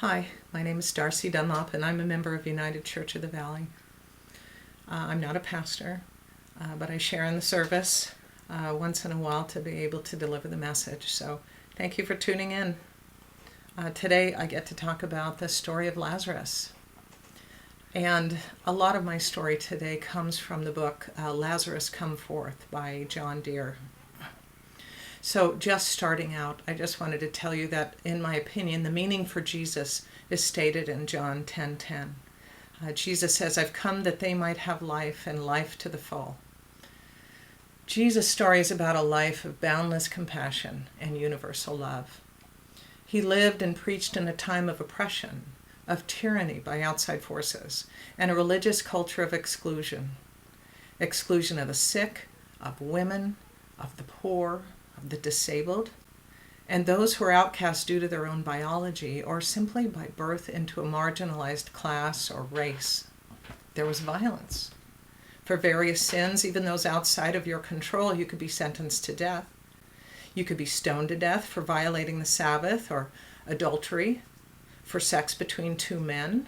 Hi, my name is Darcie Dunlop, and I'm a member of United Church of the Valley. I'm not a pastor, but I share in the service once in a while to be able to deliver the message. So thank you for tuning in. Today I get to talk about the story of Lazarus. And a lot of my story today comes from the book Lazarus Come Forth by John Deere. So just starting out, I just wanted to tell you that, in my opinion, the meaning for Jesus is stated in John 10:10. Jesus says, "I've come that they might have life and life to the full." Jesus' story is about a life of boundless compassion and universal love. He lived and preached in a time of oppression, of tyranny by outside forces, and a religious culture of exclusion. Exclusion of the sick, of women, of the poor, the disabled, and those who are outcast due to their own biology or simply by birth into a marginalized class or race. There was violence. For various sins, even those outside of your control, you could be sentenced to death. You could be stoned to death for violating the Sabbath or adultery, for sex between two men,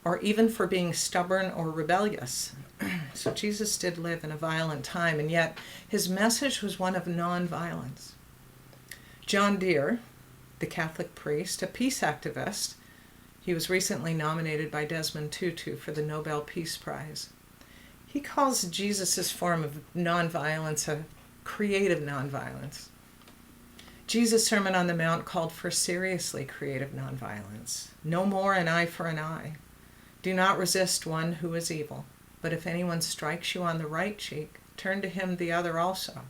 or even for being stubborn or rebellious. So Jesus did live in a violent time, and yet his message was one of nonviolence. John Deere, the Catholic priest, a peace activist, he was recently nominated by Desmond Tutu for the Nobel Peace Prize. He calls Jesus' form of nonviolence a creative nonviolence. Jesus' Sermon on the Mount called for seriously creative nonviolence. No more an eye for an eye. Do not resist one who is evil, but if anyone strikes you on the right cheek, turn to him the other also.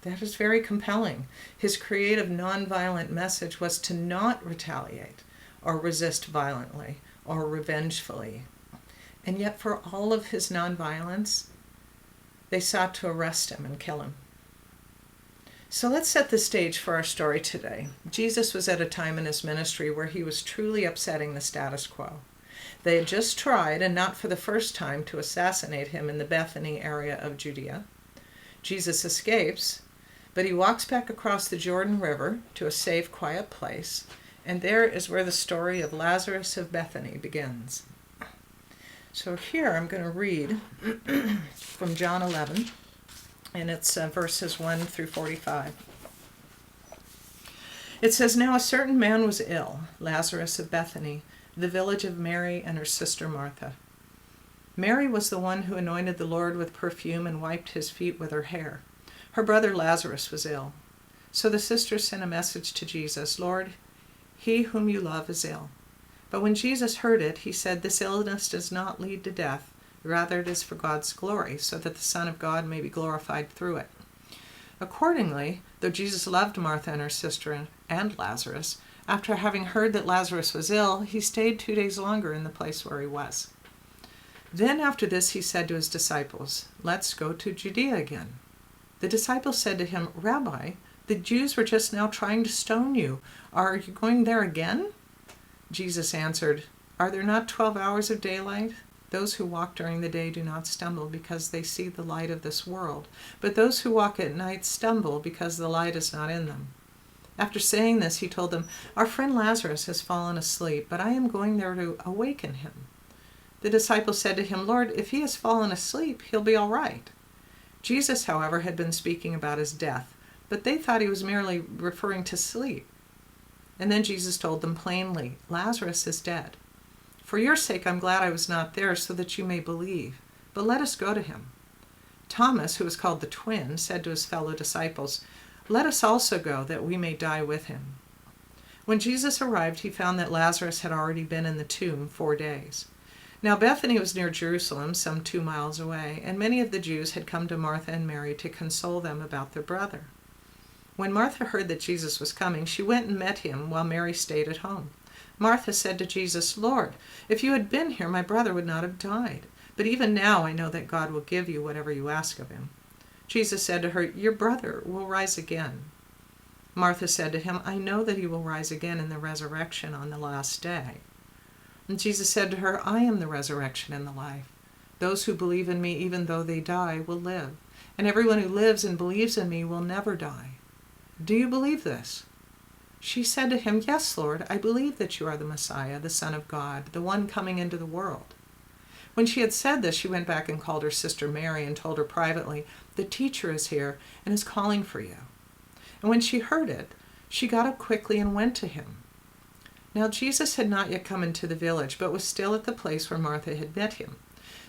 That is very compelling. His creative nonviolent message was to not retaliate or resist violently or revengefully. And yet for all of his nonviolence, they sought to arrest him and kill him. So let's set the stage for our story today. Jesus was at a time in his ministry where he was truly upsetting the status quo. They had just tried, and not for the first time, to assassinate him in the Bethany area of Judea. Jesus escapes, but he walks back across the Jordan River to a safe, quiet place, and there is where the story of Lazarus of Bethany begins. So here I'm going to read from John 11, and it's verses 1 through 45. It says, "Now a certain man was ill, Lazarus of Bethany, the village of Mary and her sister Martha. Mary was the one who anointed the Lord with perfume and wiped his feet with her hair. Her brother Lazarus was ill. So the sisters sent a message to Jesus, 'Lord, he whom you love is ill.' But when Jesus heard it, he said, 'This illness does not lead to death. Rather, it is for God's glory, so that the Son of God may be glorified through it.' Accordingly, though Jesus loved Martha and her sister and Lazarus, after having heard that Lazarus was ill, he stayed 2 days longer in the place where he was. Then after this he said to his disciples, 'Let's go to Judea again.' The disciples said to him, 'Rabbi, the Jews were just now trying to stone you. Are you going there again?' Jesus answered, 'Are there not 12 hours of daylight? Those who walk during the day do not stumble because they see the light of this world, but those who walk at night stumble because the light is not in them.' After saying this, he told them, 'Our friend Lazarus has fallen asleep, but I am going there to awaken him.' The disciples said to him, 'Lord, if he has fallen asleep, he'll be all right.' Jesus, however, had been speaking about his death, but they thought he was merely referring to sleep. And then Jesus told them plainly, 'Lazarus is dead. For your sake, I'm glad I was not there so that you may believe. But let us go to him.' Thomas, who was called the twin, said to his fellow disciples, 'Let us also go, that we may die with him.' When Jesus arrived, he found that Lazarus had already been in the tomb 4 days. Now Bethany was near Jerusalem, some 2 miles away, and many of the Jews had come to Martha and Mary to console them about their brother. When Martha heard that Jesus was coming, she went and met him, while Mary stayed at home. Martha said to Jesus, 'Lord, if you had been here, my brother would not have died. But even now I know that God will give you whatever you ask of him.' Jesus said to her, 'Your brother will rise again.' Martha said to him, 'I know that he will rise again in the resurrection on the last day.' And Jesus said to her, 'I am the resurrection and the life. Those who believe in me, even though they die, will live. And everyone who lives and believes in me will never die. Do you believe this?' She said to him, "Yes, Lord, I believe that you are the Messiah, the Son of God, the one coming into the world." When she had said this, she went back and called her sister Mary and told her privately, "The teacher is here and is calling for you." And when she heard it, she got up quickly and went to him. Now Jesus had not yet come into the village, but was still at the place where Martha had met him.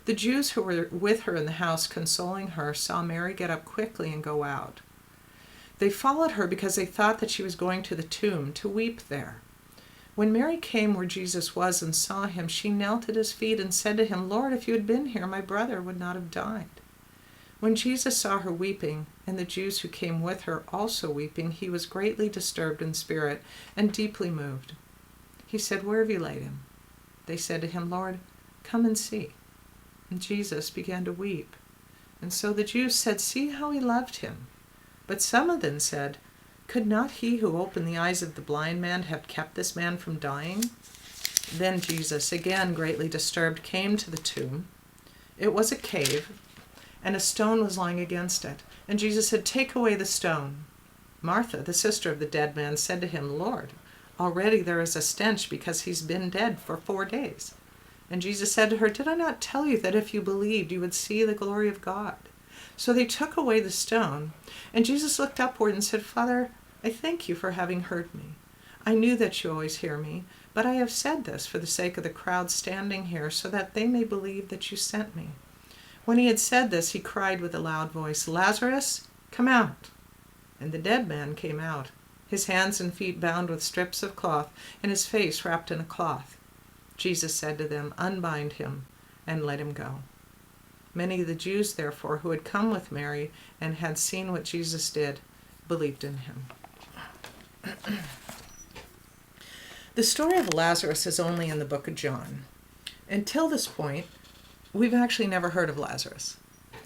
The Jews who were with her in the house consoling her saw Mary get up quickly and go out. They followed her because they thought that she was going to the tomb to weep there. When Mary came where Jesus was and saw him, she knelt at his feet and said to him, "Lord, if you had been here, my brother would not have died." When Jesus saw her weeping, and the Jews who came with her also weeping, he was greatly disturbed in spirit and deeply moved. He said, "Where have you laid him?" They said to him, "Lord, come and see." And Jesus began to weep. And so the Jews said, "See how he loved him." But some of them said, "Could not he who opened the eyes of the blind man have kept this man from dying?" Then Jesus, again greatly disturbed, came to the tomb. It was a cave, and a stone was lying against it. And Jesus said, "Take away the stone." Martha, the sister of the dead man, said to him, "Lord, already there is a stench because he's been dead for 4 days." And Jesus said to her, "Did I not tell you that if you believed, you would see the glory of God?" So they took away the stone, and Jesus looked upward and said, "Father, I thank you for having heard me. I knew that you always hear me, but I have said this for the sake of the crowd standing here, so that they may believe that you sent me." When he had said this, he cried with a loud voice, "Lazarus, come out." And the dead man came out, his hands and feet bound with strips of cloth, and his face wrapped in a cloth. Jesus said to them, "Unbind him and let him go." Many of the Jews, therefore, who had come with Mary and had seen what Jesus did, believed in him. The story of Lazarus is only in the book of John. Until this point, we've actually never heard of Lazarus.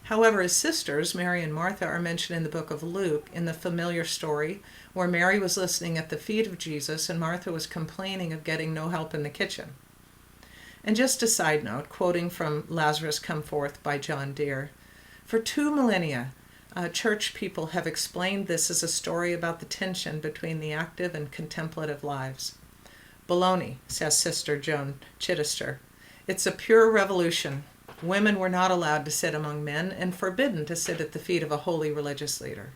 However, his sisters, Mary and Martha, are mentioned in the book of Luke in the familiar story where Mary was listening at the feet of Jesus and Martha was complaining of getting no help in the kitchen. And just a side note, quoting from Lazarus Come Forth by John Deere, for 2 millennia, church people have explained this as a story about the tension between the active and contemplative lives. Baloney, says Sister Joan Chittister. It's a pure revolution. Women were not allowed to sit among men and forbidden to sit at the feet of a holy religious leader.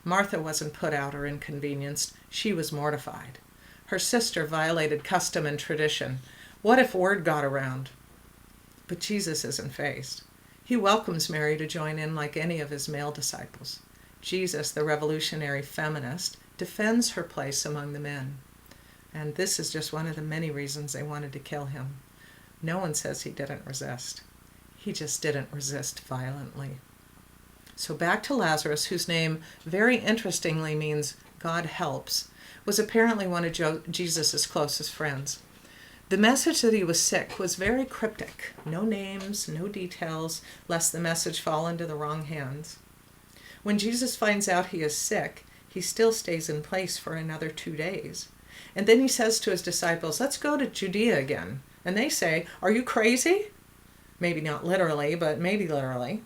Martha wasn't put out or inconvenienced. She was mortified. Her sister violated custom and tradition. What if word got around? But Jesus isn't fazed. He welcomes Mary to join in like any of his male disciples. Jesus, the revolutionary feminist, defends her place among the men. And this is just one of the many reasons they wanted to kill him. No one says he didn't resist. He just didn't resist violently. So back to Lazarus, whose name very interestingly means God helps, was apparently one of Jesus' closest friends. The message that he was sick was very cryptic. No names, no details, lest the message fall into the wrong hands. When Jesus finds out he is sick, he still stays in place for another 2 days. And then he says to his disciples, "Let's go to Judea again." And they say, "Are you crazy?" Maybe not literally, but maybe literally.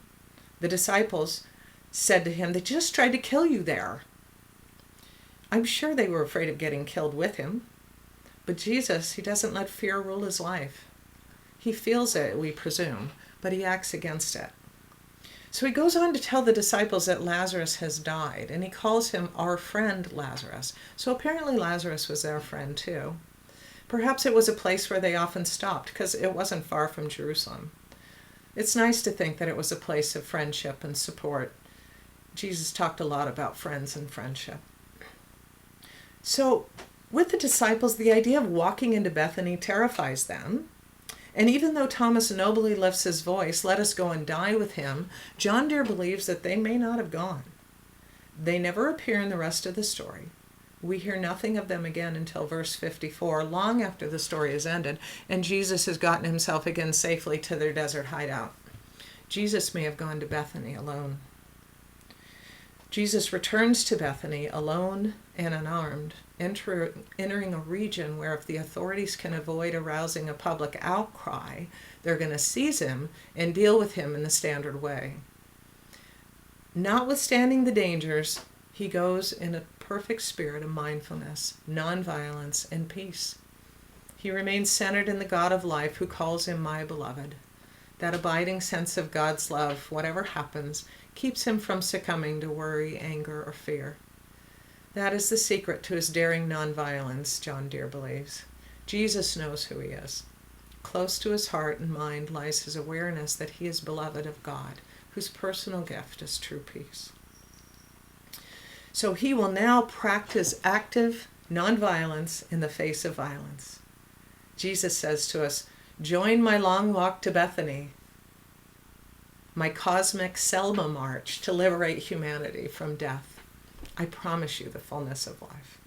The disciples said to him, "They just tried to kill you there." I'm sure they were afraid of getting killed with him. But Jesus, he doesn't let fear rule his life. He feels it, we presume, but he acts against it. So he goes on to tell the disciples that Lazarus has died, and he calls him our friend Lazarus. So apparently Lazarus was their friend too. Perhaps it was a place where they often stopped, because it wasn't far from Jerusalem. It's nice to think that it was a place of friendship and support. Jesus talked a lot about friends and friendship. So with the disciples, the idea of walking into Bethany terrifies them. And even though Thomas nobly lifts his voice, "Let us go and die with him," John Deere believes that they may not have gone. They never appear in the rest of the story. We hear nothing of them again until verse 54, long after the story is ended, and Jesus has gotten himself again safely to their desert hideout. Jesus may have gone to Bethany alone. Jesus returns to Bethany alone and unarmed, entering a region where if the authorities can avoid arousing a public outcry, they're going to seize him and deal with him in the standard way. Notwithstanding the dangers, he goes in a perfect spirit of mindfulness, nonviolence, and peace. He remains centered in the God of life who calls him my beloved. That abiding sense of God's love, whatever happens, keeps him from succumbing to worry, anger, or fear. That is the secret to his daring nonviolence, John Deere believes. Jesus knows who he is. Close to his heart and mind lies his awareness that he is beloved of God, whose personal gift is true peace. So he will now practice active nonviolence in the face of violence. Jesus says to us, "Join my long walk to Bethany, my cosmic Selma march to liberate humanity from death. I promise you the fullness of life."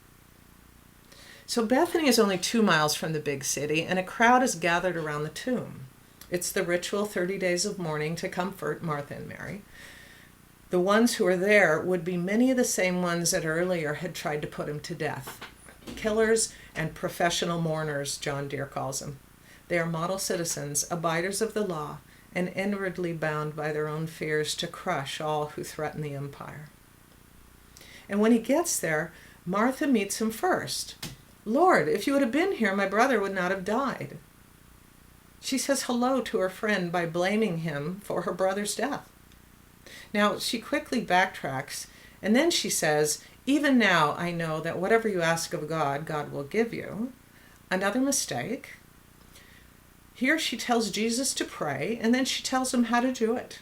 So Bethany is only 2 miles from the big city, and a crowd is gathered around the tomb. It's the ritual 30 days of mourning to comfort Martha and Mary. The ones who are there would be many of the same ones that earlier had tried to put him to death. Killers and professional mourners, John Deere calls them. They are model citizens, abiders of the law, and inwardly bound by their own fears to crush all who threaten the empire. And when he gets there, Martha meets him first. "Lord, if you would have been here, my brother would not have died." She says hello to her friend by blaming him for her brother's death. Now, she quickly backtracks, and then she says, "Even now I know that whatever you ask of God, God will give you." Another mistake. Here she tells Jesus to pray, and then she tells him how to do it.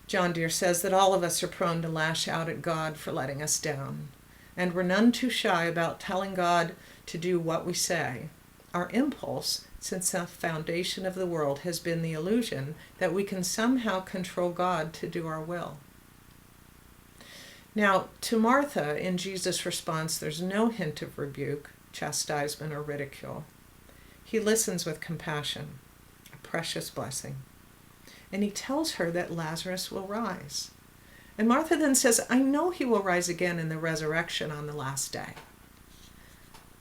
John Deere says that all of us are prone to lash out at God for letting us down, and we're none too shy about telling God to do what we say. Our impulse, since the foundation of the world, has been the illusion that we can somehow control God to do our will. Now, to Martha, in Jesus' response, there's no hint of rebuke, chastisement, or ridicule. He listens with compassion, a precious blessing. And he tells her that Lazarus will rise. And Martha then says, "I know he will rise again in the resurrection on the last day."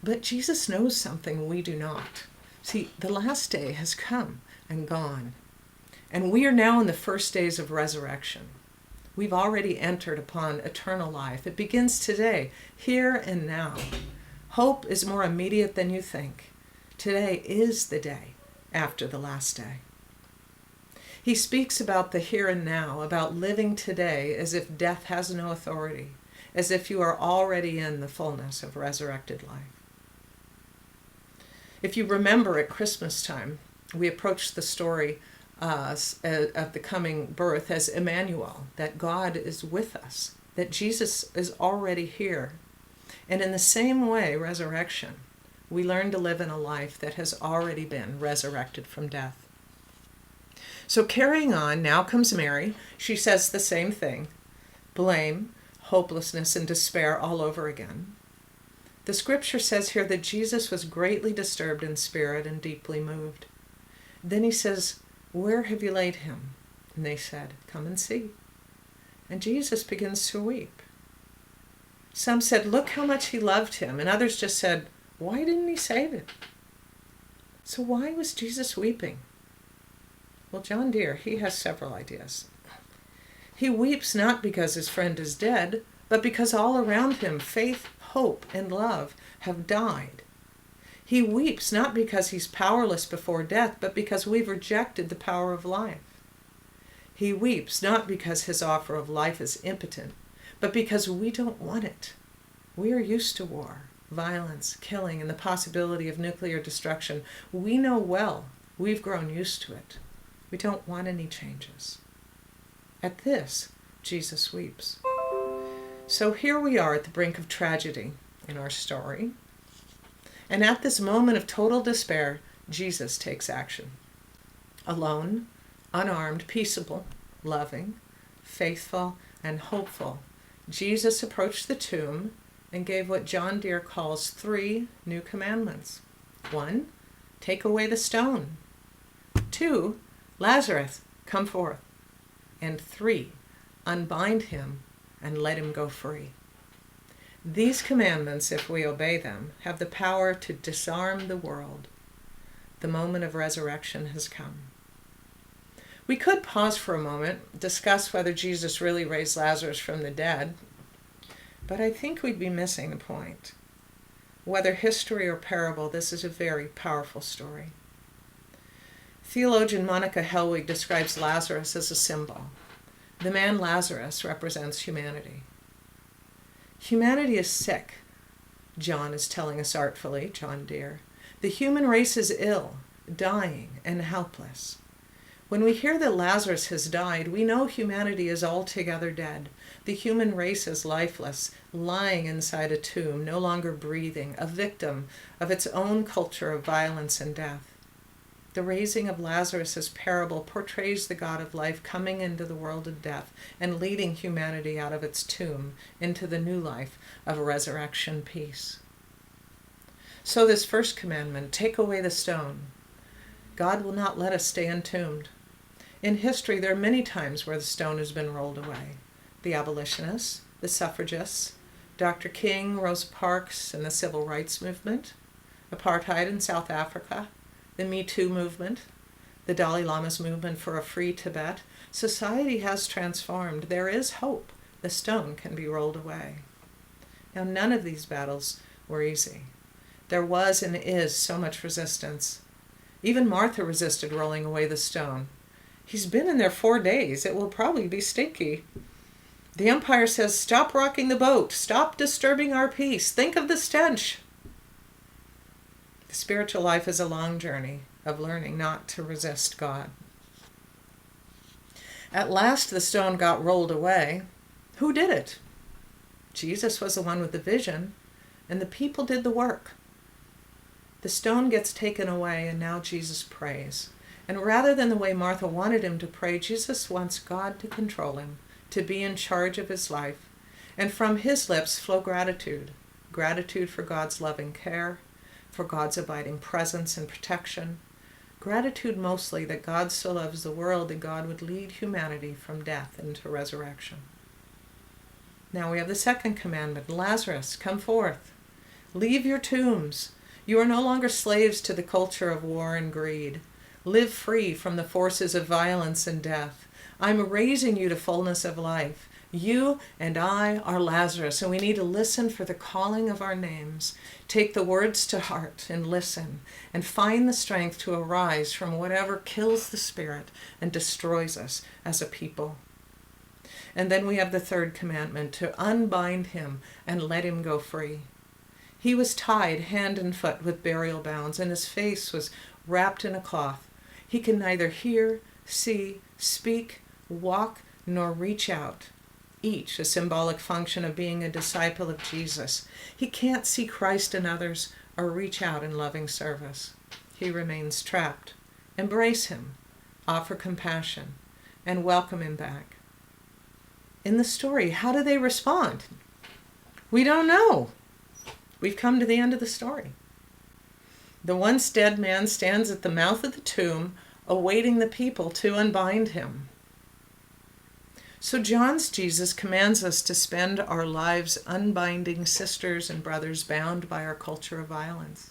But Jesus knows something we do not. See, the last day has come and gone. And we are now in the first days of resurrection. We've already entered upon eternal life. It begins today, here and now. Hope is more immediate than you think. Today is the day after the last day. He speaks about the here and now, about living today as if death has no authority, as if you are already in the fullness of resurrected life. If you remember at Christmas time, we approached the story of the coming birth as Emmanuel, that God is with us, that Jesus is already here. And in the same way, resurrection, we learn to live in a life that has already been resurrected from death. So carrying on, now comes Mary. She says the same thing. Blame, hopelessness, and despair all over again. The scripture says here that Jesus was greatly disturbed in spirit and deeply moved. Then he says, "Where have you laid him?" And they said, "Come and see." And Jesus begins to weep. Some said, "Look how much he loved him." And others just said, "Why didn't he save him?" So why was Jesus weeping? Well, John Deere, he has several ideas. He weeps not because his friend is dead, but because all around him faith, hope, and love have died. He weeps not because he's powerless before death, but because we've rejected the power of life. He weeps not because his offer of life is impotent, but because we don't want it. We are used to war, violence, killing, and the possibility of nuclear destruction. We know well, we've grown used to it. We don't want any changes. At this, Jesus weeps. So here we are at the brink of tragedy in our story. And at this moment of total despair, Jesus takes action. Alone, unarmed, peaceable, loving, faithful, and hopeful, Jesus approached the tomb and gave what John Deere calls 3 new commandments. 1, take away the stone. 2, Lazarus, come forth. And 3, unbind him and let him go free. These commandments, if we obey them, have the power to disarm the world. The moment of resurrection has come. We could pause for a moment, discuss whether Jesus really raised Lazarus from the dead, but I think we'd be missing the point. Whether history or parable, this is a very powerful story. Theologian Monica Hellwig describes Lazarus as a symbol. The man Lazarus represents humanity. Humanity is sick, John is telling us artfully, John Deere. The human race is ill, dying, and helpless. When we hear that Lazarus has died, we know humanity is altogether dead. The human race is lifeless, lying inside a tomb, no longer breathing, a victim of its own culture of violence and death. The raising of Lazarus' parable portrays the God of life coming into the world of death and leading humanity out of its tomb into the new life of resurrection peace. So this first commandment, take away the stone. God will not let us stay entombed. In history, there are many times where the stone has been rolled away. The abolitionists, the suffragists, Dr. King, Rosa Parks, and the civil rights movement, apartheid in South Africa, the Me Too movement, the Dalai Lama's movement for a free Tibet. Society has transformed. There is hope. The stone can be rolled away. Now, none of these battles were easy. There was and is so much resistance. Even Martha resisted rolling away the stone. He's been in there 4 days. It will probably be stinky. The umpire says, stop rocking the boat. Stop disturbing our peace. Think of the stench. The spiritual life is a long journey of learning not to resist God. At last the stone got rolled away. Who did it? Jesus was the one with the vision, and the people did the work. The stone gets taken away, and now Jesus prays. And rather than the way Martha wanted him to pray, Jesus wants God to control him, to be in charge of his life. And from his lips flow gratitude. Gratitude for God's loving care, for God's abiding presence and protection. Gratitude mostly that God so loves the world that God would lead humanity from death into resurrection. Now we have the second commandment. Lazarus, come forth. Leave your tombs. You are no longer slaves to the culture of war and greed. Live free from the forces of violence and death. I'm raising you to fullness of life. You and I are Lazarus, and we need to listen for the calling of our names. Take the words to heart and listen, and find the strength to arise from whatever kills the spirit and destroys us as a people. And then we have the third commandment, to unbind him and let him go free. He was tied hand and foot with burial bounds, and his face was wrapped in a cloth. He can neither hear, see, speak, walk, nor reach out. Each a symbolic function of being a disciple of Jesus. He can't see Christ in others or reach out in loving service. He remains trapped. Embrace him, offer compassion, and welcome him back. In the story, how do they respond? We don't know. We've come to the end of the story. The once dead man stands at the mouth of the tomb, awaiting the people to unbind him. So John's Jesus commands us to spend our lives unbinding sisters and brothers bound by our culture of violence.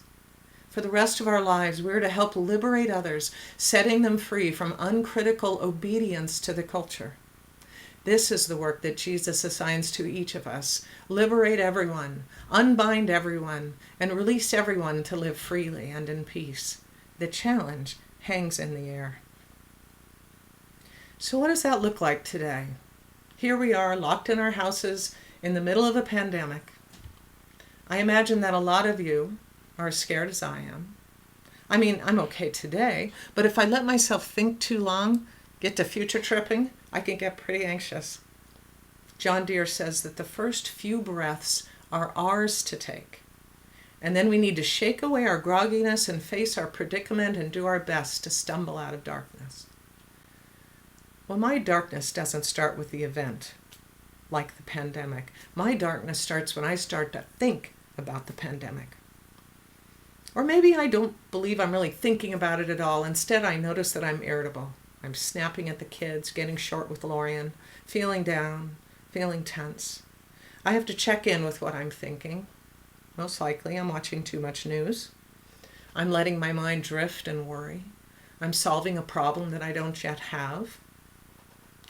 For the rest of our lives, we're to help liberate others, setting them free from uncritical obedience to the culture. This is the work that Jesus assigns to each of us. Liberate everyone, unbind everyone, and release everyone to live freely and in peace. The challenge hangs in the air. So what does that look like today? Here we are, locked in our houses in the middle of a pandemic. I imagine that a lot of you are as scared as I am. I mean, I'm okay today, but if I let myself think too long, get to future tripping, I can get pretty anxious. John Deere says that the first few breaths are ours to take. And then we need to shake away our grogginess and face our predicament and do our best to stumble out of darkness. Well, my darkness doesn't start with the event, like the pandemic. My darkness starts when I start to think about the pandemic. Or maybe I don't believe I'm really thinking about it at all. Instead, I notice that I'm irritable. I'm snapping at the kids, getting short with Lorian, feeling down, feeling tense. I have to check in with what I'm thinking. Most likely, I'm watching too much news. I'm letting my mind drift and worry. I'm solving a problem that I don't yet have.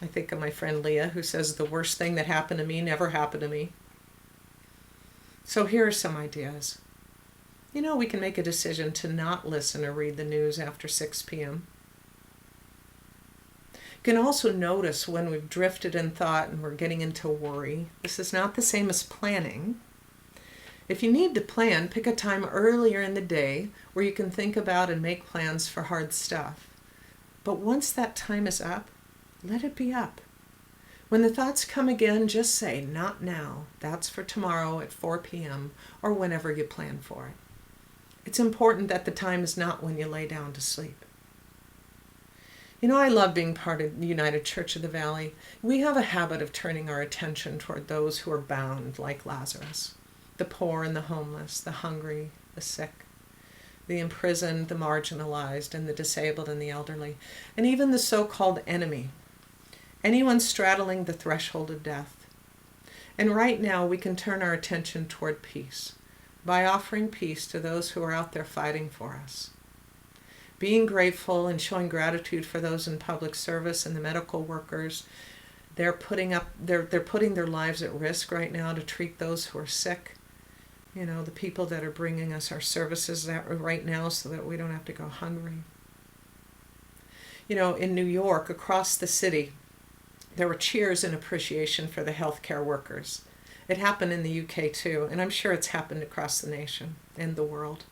I think of my friend Leah, who says the worst thing that happened to me never happened to me. So here are some ideas. We can make a decision to not listen or read the news after 6 p.m. You can also notice when we've drifted in thought and we're getting into worry. This is not the same as planning. If you need to plan, pick a time earlier in the day where you can think about and make plans for hard stuff. But once that time is up, let it be up. When the thoughts come again, just say, not now. That's for tomorrow at 4 p.m. or whenever you plan for it. It's important that the time is not when you lay down to sleep. I love being part of the United Church of the Valley. We have a habit of turning our attention toward those who are bound, like Lazarus. The poor and the homeless, the hungry, the sick, the imprisoned, the marginalized, and the disabled and the elderly, and even the so-called enemy. Anyone straddling the threshold of death. And right now we can turn our attention toward peace by offering peace to those who are out there fighting for us. Being grateful and showing gratitude for those in public service and the medical workers. They're putting their lives at risk right now to treat those who are sick. The people that are bringing us our services right now so that we don't have to go hungry. In New York, across the city, there were cheers in appreciation for the healthcare workers. It happened in the UK too, and I'm sure it's happened across the nation and the world.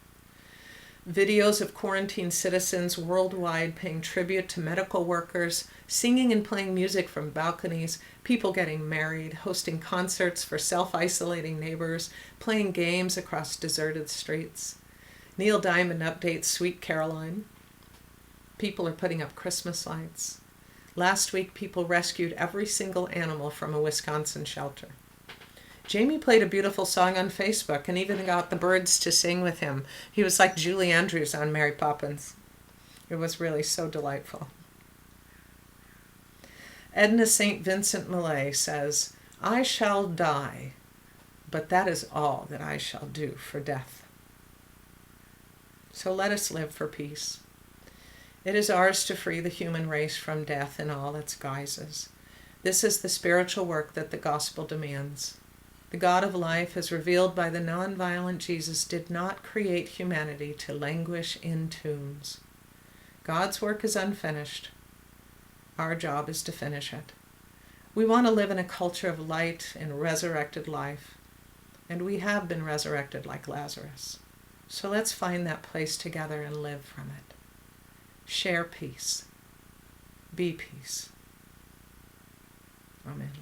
Videos of quarantined citizens worldwide paying tribute to medical workers, singing and playing music from balconies, people getting married, hosting concerts for self-isolating neighbors, playing games across deserted streets. Neil Diamond updates Sweet Caroline. People are putting up Christmas lights. Last week, people rescued every single animal from a Wisconsin shelter. Jamie played a beautiful song on Facebook and even got the birds to sing with him. He was like Julie Andrews on Mary Poppins. It was really so delightful. Edna St. Vincent Millay says, I shall die, but that is all that I shall do for death. So let us live for peace. It is ours to free the human race from death in all its guises. This is the spiritual work that the gospel demands. The God of life, as revealed by the nonviolent Jesus, did not create humanity to languish in tombs. God's work is unfinished. Our job is to finish it. We want to live in a culture of light and resurrected life, and we have been resurrected like Lazarus. So let's find that place together and live from it. Share peace. Be peace. Amen.